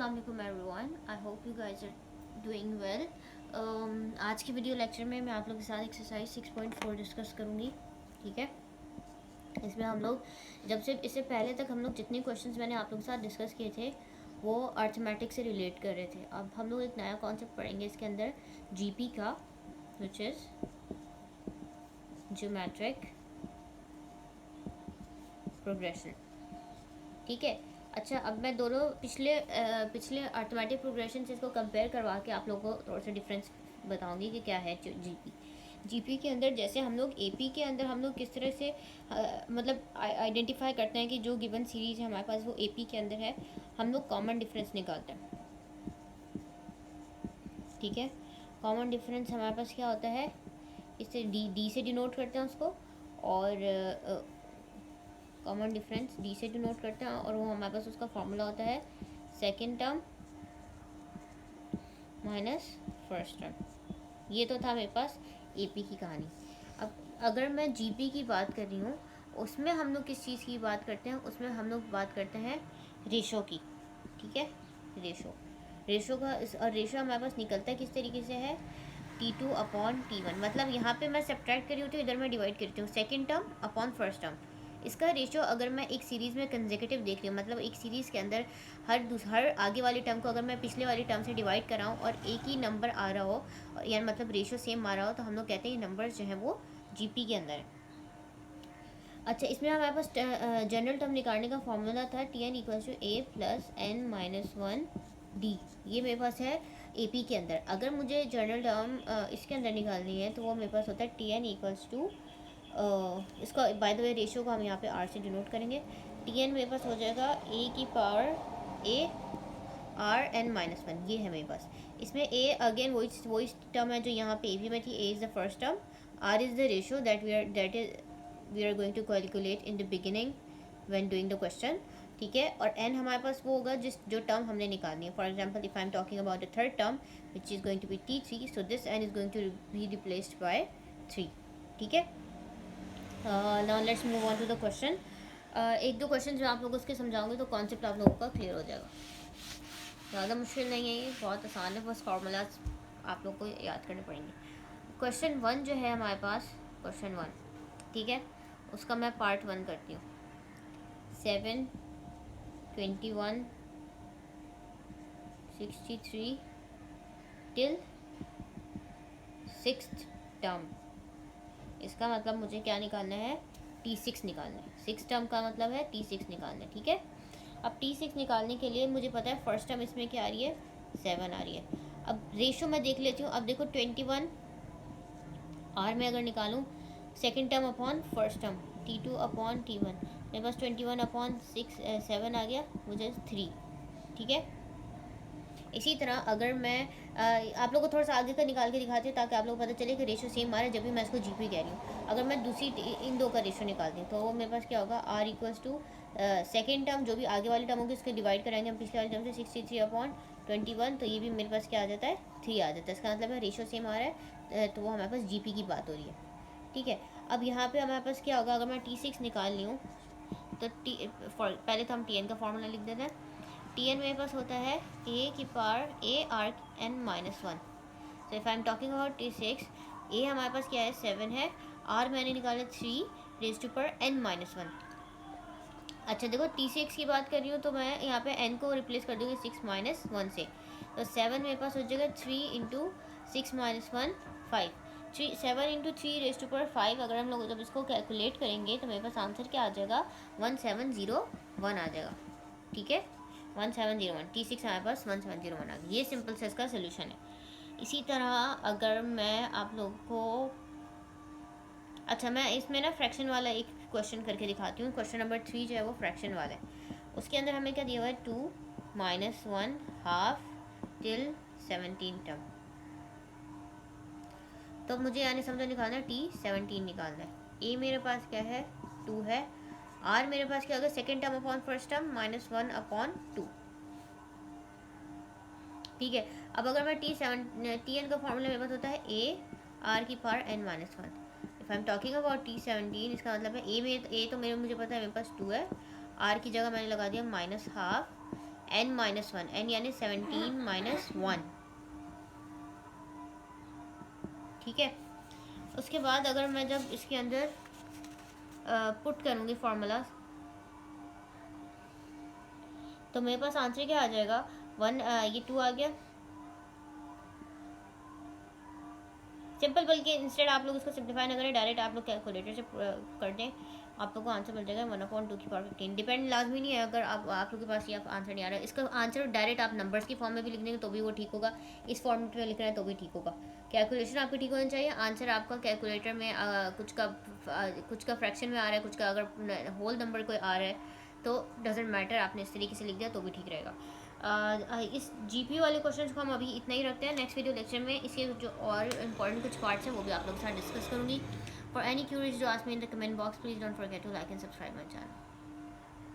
अस्सलाम वालेकुम everyone, I hope you guys are doing well. आज की वीडियो लेक्चर में मैं आप लोगों के साथ एक्सरसाइज 6.4 डिस्कस करूँगी। ठीक है, इसमें हम लोग जब से इससे पहले तक हम लोग जितने क्वेश्चंस मैंने आप लोगों के साथ डिस्कस किए थे वो अर्थमेटिक से रिलेट कर रहे थे। अब हम लोग एक नया कॉन्सेप्ट पढ़ेंगे इसके अंदर, जीपी का, विच इज़ ज्योमेट्रिक प्रोग्रेशन। ठीक है, अच्छा, अब मैं दोनों पिछले अर्थमेटिक प्रोग्रेशन से इसको कंपेयर करवा के आप लोगों को थोड़ा सा डिफरेंस बताऊंगी कि क्या है जीपी के अंदर। जैसे हम लोग एपी के अंदर हम लोग किस तरह से मतलब आइडेंटिफाई करते हैं कि जो गिवन सीरीज है हमारे पास वो एपी के अंदर है, हम लोग कॉमन डिफरेंस निकालते हैं। ठीक है, कॉमन डिफरेंस हमारे पास क्या होता है, इससे डी से डिनोट करते हैं उसको, और कॉमन डिफरेंस डी से डिनोट करते हैं, और वो हमारे पास उसका फॉर्मूला होता है second term minus first term. ये तो था मेरे पास एपी की कहानी। अब अगर मैं जीपी की बात कर रही हूँ, उसमें हम लोग किस चीज़ की बात करते हैं, उसमें हम लोग बात करते हैं रेशो की। ठीक है, रेशो का और रेशो हमारे पास निकलता है किस तरीके से है, T2/T1। मतलब यहाँ पे मैं सब्ट्रैक्ट कर रही होती हूँ, इधर मैं डिवाइड करती हूँ, second term upon first term. इसका रेशो अगर मैं एक सीरीज़ में कंसेक्यूटिव देख रही हूँ, मतलब एक सीरीज़ के अंदर हर आगे वाली टर्म को अगर मैं पिछले वाली टर्म से डिवाइड कर रहा हूँ और एक ही नंबर आ रहा हो, यानी मतलब रेशो सेम आ रहा हो, तो हम लोग कहते हैं ये नंबर्स जो हैं वो जीपी के अंदर है। अच्छा, इसमें हमारे पास जनरल टर्म निकालने का फॉर्मूला था Tn=a+n-1 डी। ये मेरे पास है एपी के अंदर। अगर मुझे जनरल टर्म इसके अंदर निकालनी है तो वो मेरे पास होता है Tn=, इसका बाय द वे रेशियो को हम यहाँ पे r से डिनोट करेंगे। Tn मेरे पास हो जाएगा a⁻r(n-1), ये है मेरे पास। इसमें a अगेन वही टर्म है जो यहाँ पे एपी में थी, a is the first term, r is the ratio that we are going to calculate in the beginning when doing the question. ठीक है, और n हमारे पास वो होगा जो टर्म हमने निकालनी है। For example, if I am talking about the third term which is going to be T3, so this n is going to be replaced by 3। ठीक है, now let's move on to the question. एक दो question जो आप लोगों को समझाऊंगी तो concept आप लोगों का क्लियर हो जाएगा। ज़्यादा मुश्किल नहीं है, ये बहुत आसान है, बस फार्मूलाज आप लोग को याद करने पड़ेंगे। क्वेश्चन 1 जो है हमारे पास, क्वेश्चन 1, ठीक है, उसका मैं पार्ट 1 करती हूँ। 7, 21, 63 टिल 6th टर्म। इसका मतलब मुझे क्या निकालना है, T6 निकालना है। 6 टर्म का मतलब है T6 निकालना है। ठीक है, अब T6 निकालने के लिए मुझे पता है फर्स्ट टर्म इसमें क्या आ रही है, 7 आ रही है। अब रेशो मैं देख लेती हूँ। अब देखो 21 R में अगर निकालूँ second term upon first term, T2/T1, मेरे पास 21/7 आ गया, मुझे 3। ठीक है, इसी तरह अगर मैं आप लोगों को थोड़ा सा आगे का निकाल के दिखाती हूँ ताकि आप लोगों को पता चले कि रेशो सेम आ रहा है जब भी मैं इसको जीपी कह रही हूँ। अगर मैं दूसरी इन दो का रेशो निकालती हूँ तो वो मेरे पास क्या होगा, R सेकेंड टर्म जो भी आगे वाली टर्म होगी उसके डिवाइड कराएंगे हम पिछले वाली टर्म से, 63/21, तो ये भी मेरे पास क्या आ जाता है, 3 आ जाता है। इसका मतलब है रेशो सेम आ रहा है, तो वो हमारे पास जीपी की बात हो रही है। ठीक है, अब यहाँ पे हमारे पास क्या होगा, अगर मैं T6 निकाल ली हूँ तो पहले तो हम Tn का फॉर्मूला लिख देते हैं। Tn मेरे पास होता है a⁻n-1। So if I am talking about T6, a हमारे पास क्या है, 7 है, r मैंने निकाला 3n-1। अच्छा देखो, T6 की बात कर रही हूँ तो मैं यहाँ पे n को रिप्लेस कर दूँगी 6-1 से, तो 7 मेरे पास हो जाएगा 3 × 6-1, 5। 7 × 3⁵ अगर हम लोग जब इसको कैलकुलेट करेंगे तो मेरे पास आंसर क्या आ जाएगा, 1701 आ जाएगा। ठीक है, 1701, T6 हमारे पास 1701 आ गया। ये सिंपल से इसका सोल्यूशन है। इसी तरह अगर मैं आप लोग को, अच्छा मैं इसमें ना फ्रैक्शन वाला एक क्वेश्चन करके दिखाती हूँ। क्वेश्चन नंबर 3 जो है वो फ्रैक्शन वाला है। उसके अंदर हमें क्या दिया हुआ है, 2-1/2 टिल 17 टर्म। तो मुझे यानी समझो निकालना है T17 निकालना है। a मेरे पास क्या है, 2 है, r मेरे पास क्या होगा, second term upon first term -1/2। ठीक है, अब अगर मैं Tn का फॉर्मूला मेरे पास होता है a⁻n-1। If I am talking about T17, इसका मतलब है a तो मेरे मुझे पता है मेरे पास 2 है, r की जगह मैंने लगा दिया -12 n माइनस वन, n यानी 17 माइनस वन, ठीक है। उसके बाद अगर मैं जब इसके अंदर पुट करूँगी फार्मूला, तो मेरे पास आंसर क्या आ जाएगा, वन, ये 2 आ गया सिंपल। बल्कि इंस्टेड आप लोग इसको सिंप्लीफाई ना करें, डायरेक्ट आप लोग कैलकुलेटर से कर दें, आप लोग को आंसर मिल जाएगा 1/2 की पावर 15। डिपेंड लाजमी नहीं है, अगर आप लोग के पास ये आंसर नहीं आ रहा है, इसका आंसर डायरेक्ट आप नंबर्स की फॉर्म में भी लिख देंगे तो भी वो ठीक होगा, इस फॉर्मेट में लिख रहे हैं तो भी ठीक होगा। कैलकुलेशन आपकी ठीक होनी चाहिए, आंसर आपका कैलकुलेटर में कुछ का फ्रैक्शन में आ रहा है, कुछ का अगर होल नंबर कोई आ रहा है तो डजेंट मैटर, आपने इस तरीके से लिख दिया तो भी ठीक रहेगा। इस जीपीयू वाले क्वेश्चन को हम अभी इतना ही रखते हैं। नेक्स्ट वीडियो लेक्चर में इसके जो और इंपॉर्टेंट कुछ पार्ट्स हैं वो भी आप लोगों के साथ डिस्कस करूँगी। फॉर एनी क्यूरीज जो ask me in the comment box, please don't forget to like and subscribe my channel.